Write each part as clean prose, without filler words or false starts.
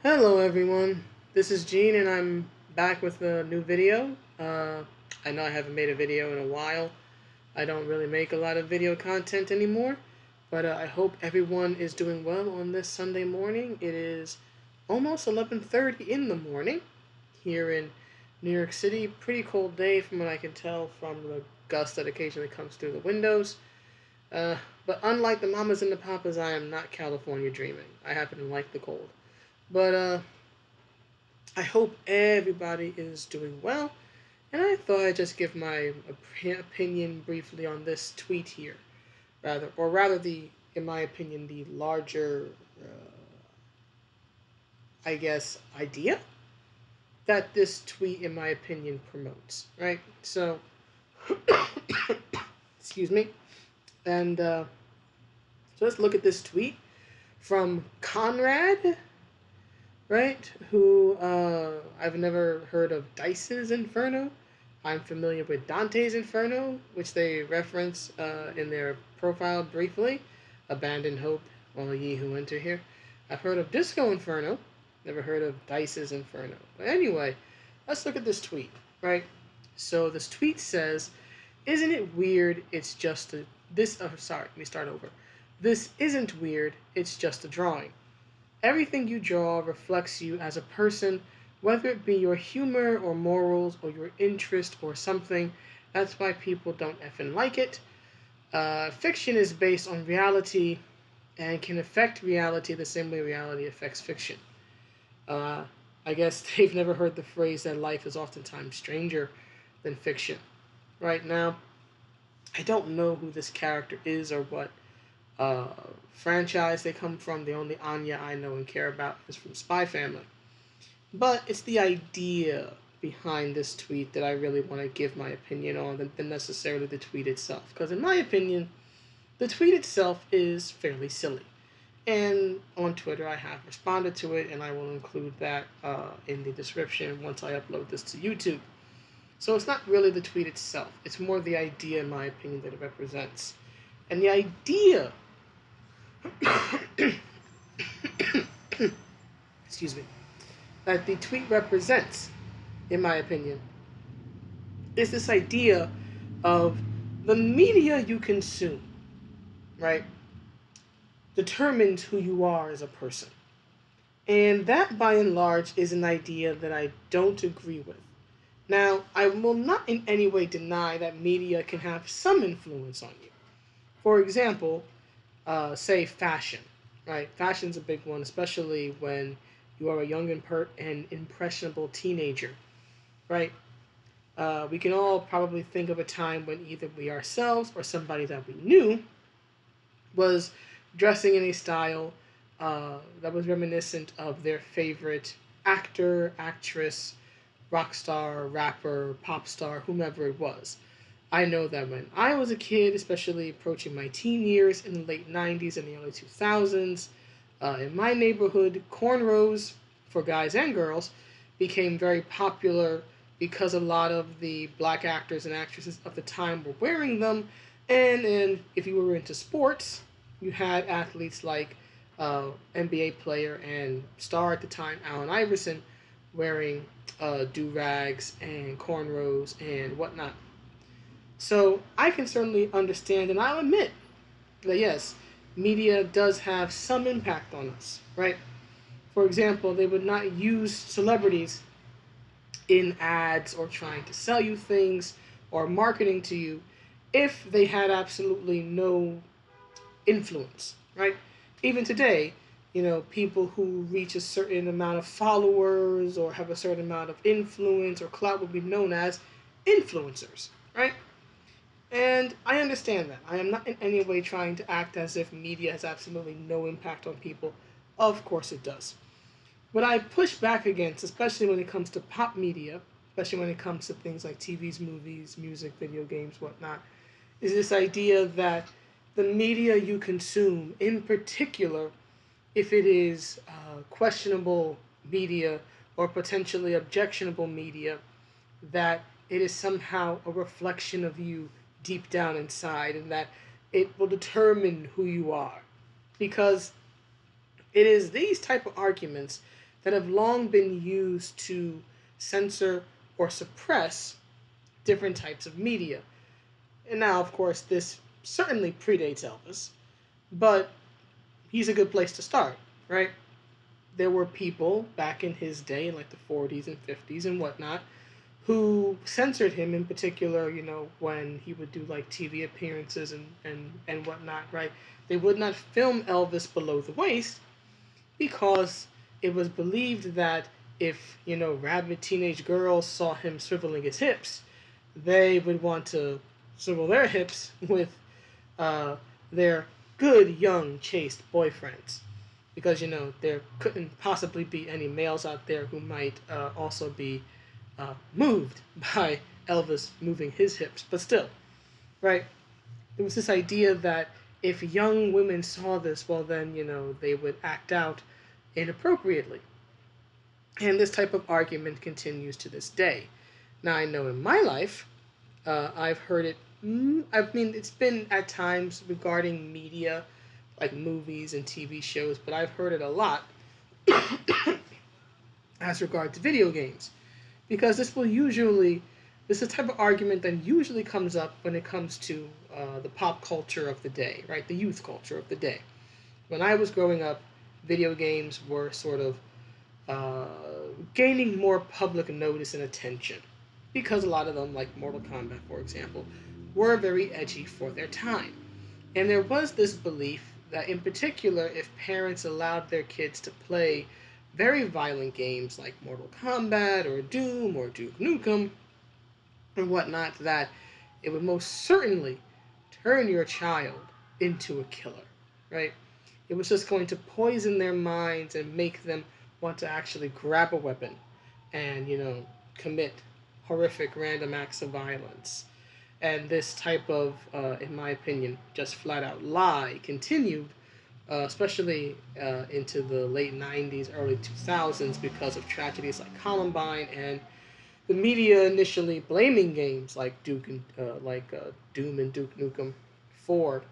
Hello everyone, this is Gene and I'm back with a new video. I know I haven't made a video in a while. I don't really make a lot of video content anymore, but I hope everyone is doing well on this Sunday morning. It is almost 11:30 in the morning here in New York City. Pretty cold day from what I can tell from the gust that occasionally comes through the windows. Uh, but unlike the mamas and the papas, I am not California dreaming. I happen to like the cold. But I hope everybody is doing well, and I thought I'd just give my opinion briefly on this tweet here, rather in my opinion, the larger, I guess, idea that this tweet, in my opinion, promotes. Right. So, excuse me, and so let's look at this tweet from Conrad, right? Who I've never heard of Dice's Inferno. I'm familiar with Dante's Inferno, which they reference in their profile briefly. Abandon hope, all ye who enter here. I've heard of Disco Inferno, never heard of Dice's Inferno. But anyway, let's look at this tweet, right? So this tweet says, "Isn't it weird? It's just a this. Oh, sorry, let me start over. This isn't weird. It's just a drawing. Everything you draw reflects you as a person, whether it be your humor or morals or your interest or something. That's why people don't effing like it. Fiction is based on reality and can affect reality the same way reality affects fiction." Uh, I guess they've never heard the phrase that life is oftentimes stranger than fiction. Right now, I don't know who this character is or what uh, franchise they come from. The only Anya I know and care about is from Spy Family. But it's the idea behind this tweet that I really want to give my opinion on than necessarily the tweet itself. Because, in my opinion, the tweet itself is fairly silly. And on Twitter, I have responded to it, and I will include that in the description once I upload this to YouTube. So it's not really the tweet itself, it's more the idea, in my opinion, that it represents. And the idea, excuse me, that the tweet represents, in my opinion, is this idea of the media you consume, right, determines who you are as a person. And that, by and large, is an idea that I don't agree with. Now, I will not in any way deny that media can have some influence on you. For example, say fashion, right? Fashion's a big one, especially when you are a young and impressionable teenager, right? We can all probably think of a time when either we ourselves or somebody that we knew was dressing in a style that was reminiscent of their favorite actor, actress, rock star, rapper, pop star, whomever it was. I know that when I was a kid, especially approaching my teen years in the late 90s and the early 2000s, in my neighborhood, cornrows for guys and girls became very popular because a lot of the black actors and actresses of the time were wearing them. And if you were into sports, you had athletes like NBA player and star at the time, Allen Iverson, wearing do rags and cornrows and whatnot. So I can certainly understand, and I'll admit that yes, media does have some impact on us, right? For example, they would not use celebrities in ads or trying to sell you things or marketing to you if they had absolutely no influence, right? Even today, people who reach a certain amount of followers or have a certain amount of influence or clout would be known as influencers, right? And I understand that. I am not in any way trying to act as if media has absolutely no impact on people. Of course it does. What I push back against, especially when it comes to pop media, especially when it comes to things like TVs, movies, music, video games, whatnot, is this idea that the media you consume, in particular, if it is questionable media or potentially objectionable media, that it is somehow a reflection of you deep down inside and that it will determine who you are. Because it is these type of arguments that have long been used to censor or suppress different types of media. And now, of course, this certainly predates Elvis, but he's a good place to start, right? There were people back in his day, in like the 40s and 50s and whatnot, who censored him in particular, when he would do like TV appearances and whatnot, right? They would not film Elvis below the waist because it was believed that if, rabid teenage girls saw him swiveling his hips, they would want to swivel their hips with uh, their good, young, chaste boyfriends. Because, there couldn't possibly be any males out there who might also be moved by Elvis moving his hips. But still, right? There was this idea that if young women saw this, well, then, they would act out inappropriately. And this type of argument continues to this day. Now, I know in my life, I've heard it. I mean, it's been at times regarding media, like movies and TV shows, but I've heard it a lot as regards to video games. Because this is a type of argument that usually comes up when it comes to the pop culture of the day, right? The youth culture of the day. When I was growing up, video games were sort of uh, gaining more public notice and attention because a lot of them, like Mortal Kombat, for example, were very edgy for their time. And there was this belief that, in particular, if parents allowed their kids to play very violent games like Mortal Kombat or Doom or Duke Nukem or whatnot, that it would most certainly turn your child into a killer, right? It was just going to poison their minds and make them want to actually grab a weapon and, commit horrific random acts of violence. And this type of, in my opinion, just flat out lie continued, especially into the late 90s, early 2000s, because of tragedies like Columbine and the media initially blaming games like Doom and Duke Nukem for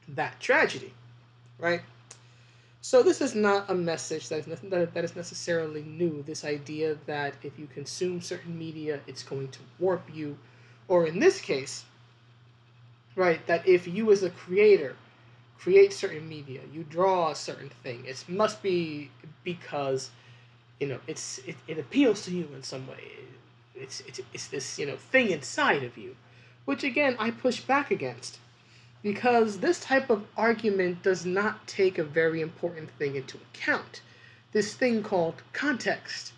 that tragedy, right? So this is not a message that is necessarily new. This idea that if you consume certain media, it's going to warp you, or in this case, right, that if you as a creator create certain media, you draw a certain thing, it must be because it appeals to you in some way. It's this thing inside of you, which again I push back against because this type of argument does not take a very important thing into account. This thing called context.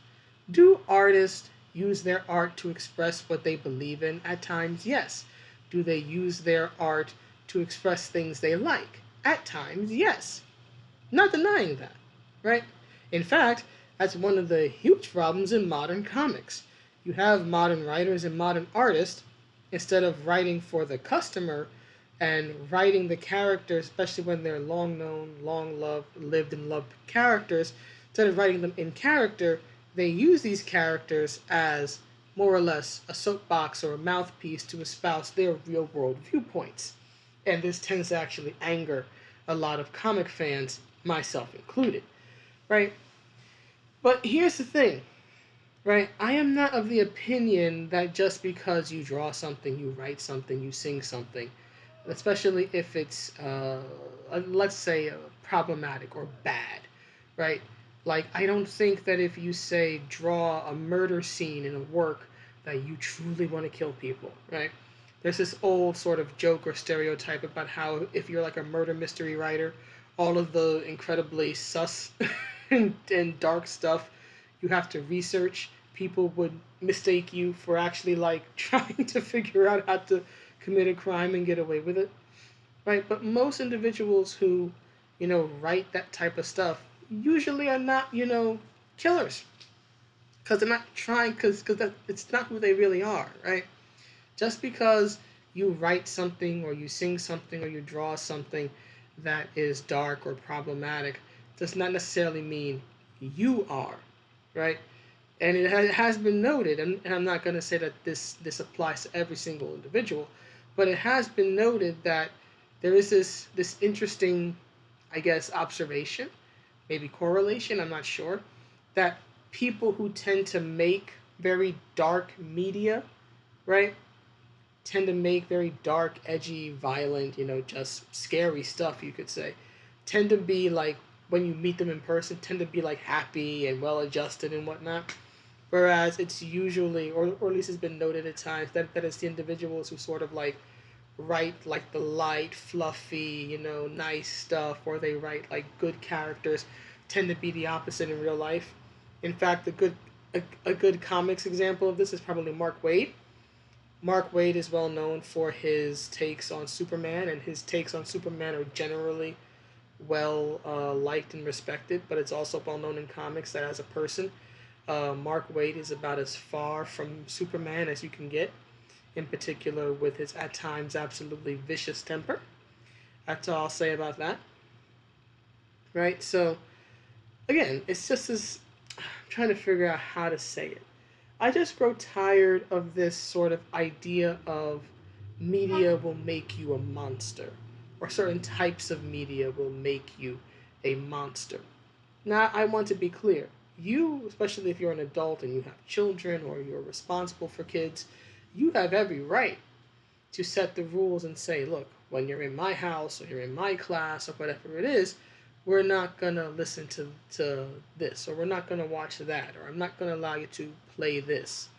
Do artists use their art to express what they believe in? At times, yes. Do they use their art to express things they like? At times, yes. Not denying that, right? In fact, that's one of the huge problems in modern comics. You have modern writers and modern artists, instead of writing for the customer and writing the characters, especially when they're long known, long loved, lived and loved characters, instead of writing them in character, they use these characters as more or less a soapbox or a mouthpiece to espouse their real world viewpoints. And this tends to actually anger a lot of comic fans, myself included, right? But here's the thing, right? I am not of the opinion that just because you draw something, you write something, you sing something, especially if it's, let's say, problematic or bad, right? Like, I don't think that if you say draw a murder scene in a work that you truly want to kill people, right? There's this old sort of joke or stereotype about how if you're like a murder mystery writer, all of the incredibly sus and dark stuff you have to research, people would mistake you for actually like trying to figure out how to commit a crime and get away with it, right? But most individuals who, write that type of stuff usually are not, killers because they're not trying because it's not who they really are, right? Just because you write something or you sing something or you draw something that is dark or problematic does not necessarily mean you are, right? And it has been noted, and I'm not going to say that this applies to every single individual, but it has been noted that there is this interesting, I guess, observation, maybe correlation, I'm not sure, that people who tend to make very dark media, right, tend to make very dark, edgy, violent, just scary stuff, you could say, tend to be like, when you meet them in person, tend to be like happy and well adjusted and whatnot. Whereas it's usually, or at least it's been noted at times, that it's the individuals who sort of like write like the light, fluffy, nice stuff, or they write like good characters, tend to be the opposite in real life. In fact, a good comics example of this is probably Mark Waid. Mark Waid is well known for his takes on Superman, and his takes on Superman are generally well liked and respected. But it's also well known in comics that as a person, Mark Waid is about as far from Superman as you can get, in particular with his at times absolutely vicious temper. That's all I'll say about that. Right? So, again, it's just this. I'm trying to figure out how to say it. I just grow tired of this sort of idea of media will make you a monster, or certain types of media will make you a monster. Now, I want to be clear. You, especially if you're an adult and you have children or you're responsible for kids, you have every right to set the rules and say, look, when you're in my house or you're in my class or whatever it is, we're not going to listen to this, or we're not going to watch that, or I'm not going to allow you to play this,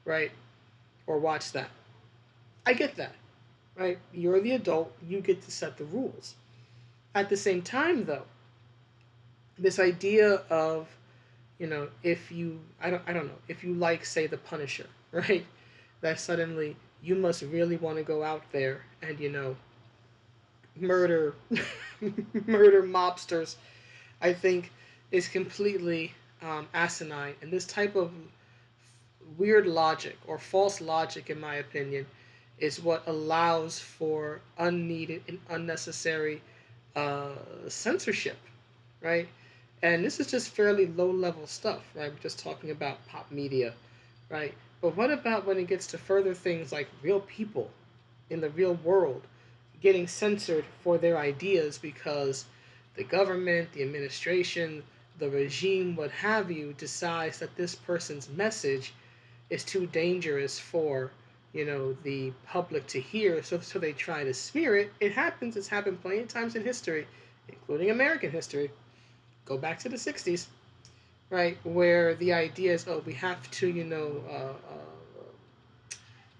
right? Or watch that. I get that, right? You're the adult, you get to set the rules. At the same time, though, this idea of, if you, I don't know, if you like, say, the Punisher, right? That suddenly you must really want to go out there and, murder murder mobsters, I think is completely asinine. And this type of weird logic, or false logic, in my opinion, is what allows for unneeded and unnecessary uh, censorship, right? And this is just fairly low level stuff, right? We're just talking about pop media, right? But what about when it gets to further things like real people in the real world getting censored for their ideas because the government, the administration, the regime, what have you, decides that this person's message is too dangerous for the public to hear, so they try to smear it. It happens. It's happened plenty of times in history, including American history. Go back to the 60s, right, where the idea is, oh, we have to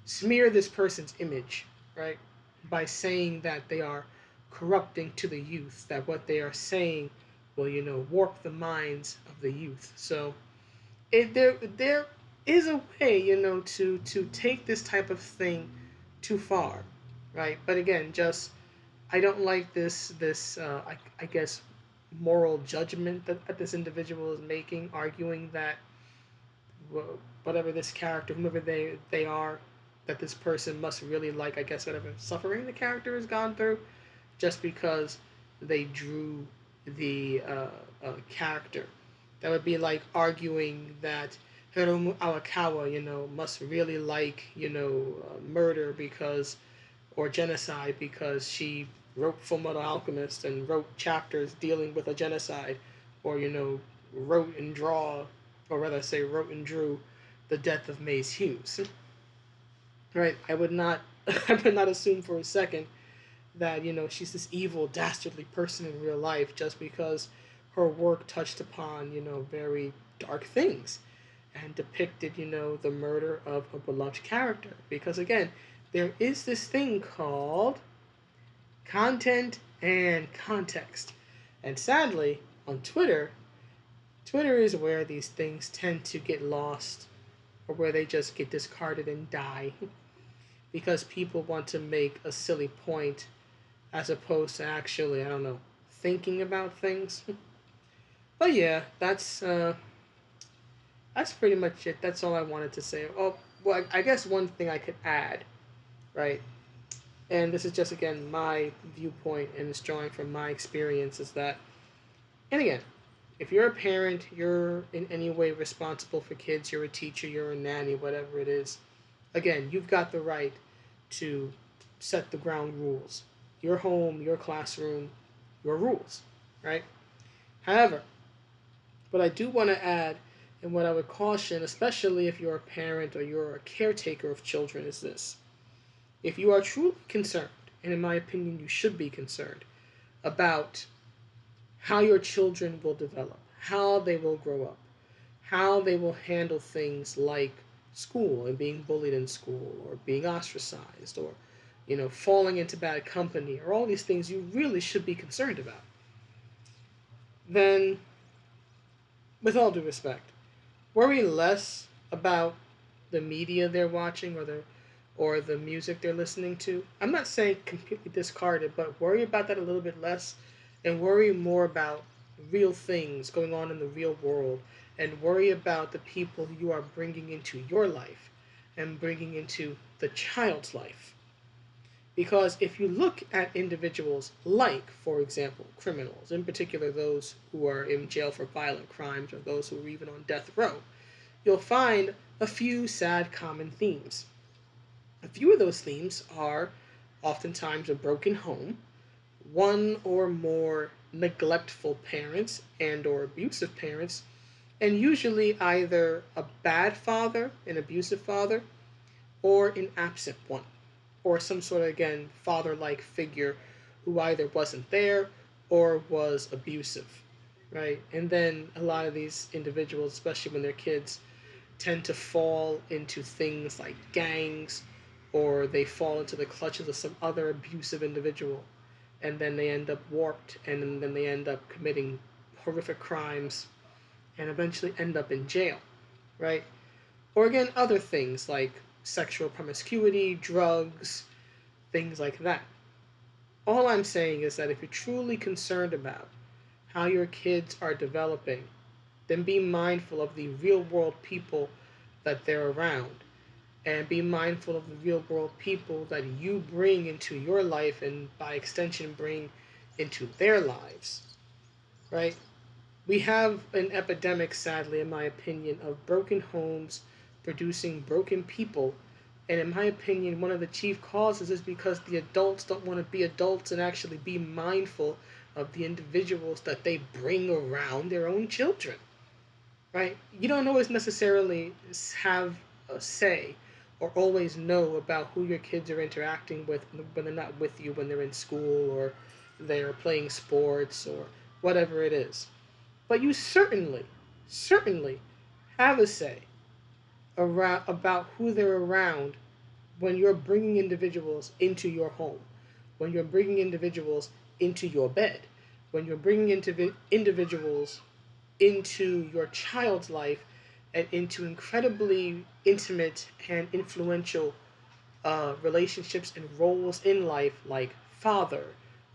smear this person's image, right, by saying that they are corrupting to the youth, that what they are saying will warp the minds of the youth. So there is a way, to take this type of thing too far, right? But again, just I don't like this I guess moral judgment that this individual is making, arguing that whatever this character, whomever they are, that this person must really like, I guess, whatever suffering the character has gone through, just because they drew the character. That would be like arguing that Hiromu Arakawa, must really like, murder because, or genocide because she wrote Fullmetal Alchemist and wrote chapters dealing with a genocide, or wrote and draw, or rather say wrote and drew the death of Mace Hughes. Right? I would not I would not assume for a second that she's this evil, dastardly person in real life just because her work touched upon very dark things and depicted the murder of a beloved character. Because again, there is this thing called content and context, and sadly on Twitter is where these things tend to get lost, or where they just get discarded and die because people want to make a silly point as opposed to actually, I don't know, thinking about things. But yeah, that's pretty much it. That's all I wanted to say. Oh, well, I guess one thing I could add, right? And this is just again my viewpoint and it's drawing from my experience is that, and again, if you're a parent, you're in any way responsible for kids, you're a teacher, you're a nanny, whatever it is, again, you've got the right to set the ground rules. Your home, your classroom, your rules, right? However, What I do want to add, and what I would caution, especially if you're a parent or you're a caretaker of children, is this. If you are truly concerned, and in my opinion, you should be concerned, about how your children will develop, how they will grow up, how they will handle things like school and being bullied in school or being ostracized or falling into bad company or all these things you really should be concerned about, then with all due respect, worry less about the media they're watching or the music they're listening to. I'm not saying completely discard it, but worry about that a little bit less and worry more about real things going on in the real world and worry about the people you are bringing into your life and bringing into the child's life. Because if you look at individuals like, for example, criminals, in particular those who are in jail for violent crimes or those who are even on death row, you'll find a few sad common themes. A few of those themes are oftentimes a broken home, one or more neglectful parents and or abusive parents, and usually either a bad father, an abusive father, or an absent one, or some sort of, again, father like figure who either wasn't there or was abusive, right? And then a lot of these individuals, especially when they're kids, tend to fall into things like gangs or they fall into the clutches of some other abusive individual and then they end up warped and then they end up committing horrific crimes and eventually end up in jail, right? Or again, other things like sexual promiscuity, drugs, things like that. All I'm saying is that if you're truly concerned about how your kids are developing, then be mindful of the real world people that they're around and be mindful of the real world people that you bring into your life and by extension bring into their lives, right? We have an epidemic, sadly, in my opinion, of broken homes producing broken people. And in my opinion, one of the chief causes is because the adults don't want to be adults and actually be mindful of the individuals that they bring around their own children, right? You don't always necessarily have a say or always know about who your kids are interacting with when they're not with you, when they're in school or they're playing sports or whatever it is. But you certainly have a say around, about who they're around when you're bringing individuals into your home, when you're bringing individuals into your bed, when you're bringing individuals into your child's life and into incredibly intimate and influential relationships and roles in life like father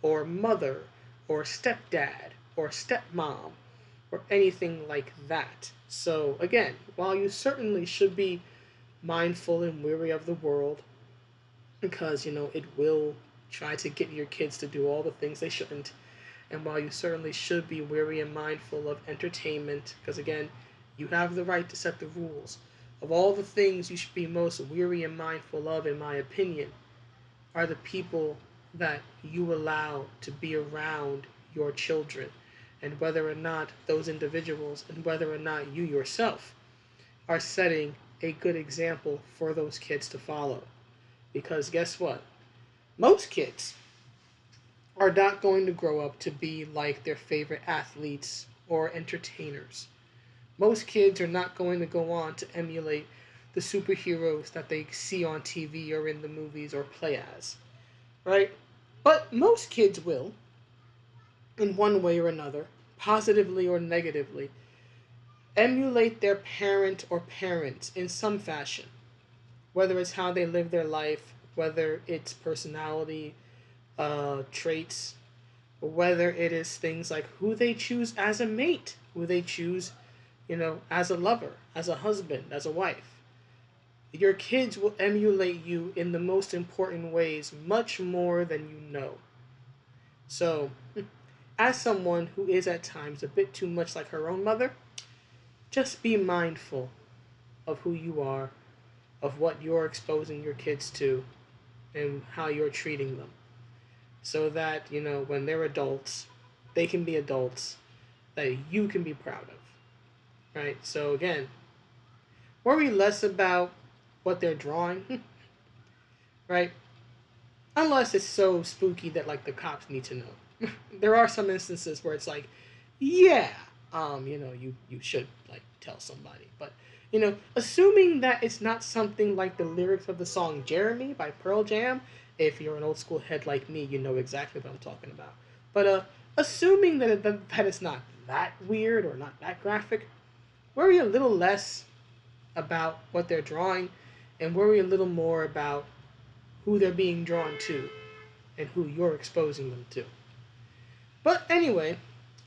or mother or stepdad or stepmom or anything like that. So, again, while you certainly should be mindful and weary of the world, because, it will try to get your kids to do all the things they shouldn't, and while you certainly should be wary and mindful of entertainment, because, again, you have the right to set the rules, of all the things you should be most weary and mindful of, in my opinion, are the people that you allow to be around your children, and whether or not those individuals and whether or not you yourself are setting a good example for those kids to follow. Because guess what? Most kids are not going to grow up to be like their favorite athletes or entertainers. Most kids are not going to go on to emulate the superheroes that they see on TV or in the movies or play as, right? But most kids will, in one way or another, positively or negatively, emulate their parent or parents in some fashion, whether it's how they live their life, whether it's personality, traits, or whether it is things like who they choose as a mate, who they choose, as a lover, as a husband, as a wife. Your kids will emulate you in the most important ways, much more than you know. So, as someone who is at times a bit too much like her own mother, just be mindful of who you are, of what you're exposing your kids to, and how you're treating them. So that, when they're adults, they can be adults that you can be proud of. right? So again, worry less about what they're drawing, right? Unless it's so spooky that like the cops need to know. There are some instances where it's like, yeah, you should like tell somebody. But assuming that it's not something like the lyrics of the song "Jeremy" by Pearl Jam. If you're an old school head like me, you know exactly what I'm talking about. But assuming that it's not that weird or not that graphic, worry a little less about what they're drawing, and worry a little more about who they're being drawn to and who you're exposing them to. But anyway,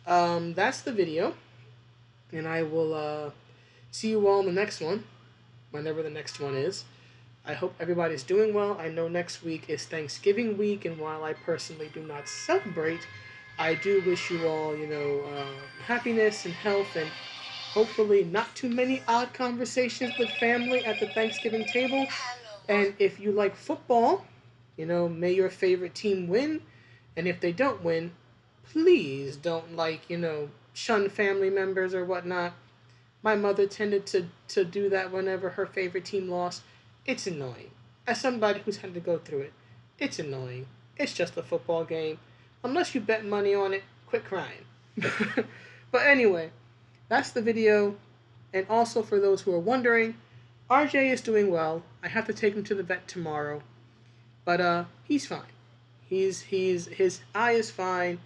that's the video, and I will see you all in the next one, whenever the next one is. I hope everybody's doing well. I know next week is Thanksgiving week, and while I personally do not celebrate, I do wish you all, happiness and health, and hopefully not too many odd conversations with family at the Thanksgiving table. And if you like football, may your favorite team win. And if they don't win, please don't shun family members or whatnot. My mother tended to do that whenever her favorite team lost. It's annoying. As somebody who's had to go through it, it's annoying. It's just a football game. Unless you bet money on it, quit crying. But anyway, that's the video. And also for those who are wondering, RJ is doing well. I have to take him to the vet tomorrow. But he's fine. He's his eye is fine.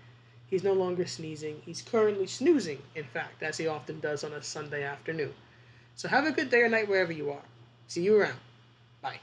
He's no longer sneezing. He's currently snoozing, in fact, as he often does on a Sunday afternoon. So have a good day or night wherever you are. See you around. Bye.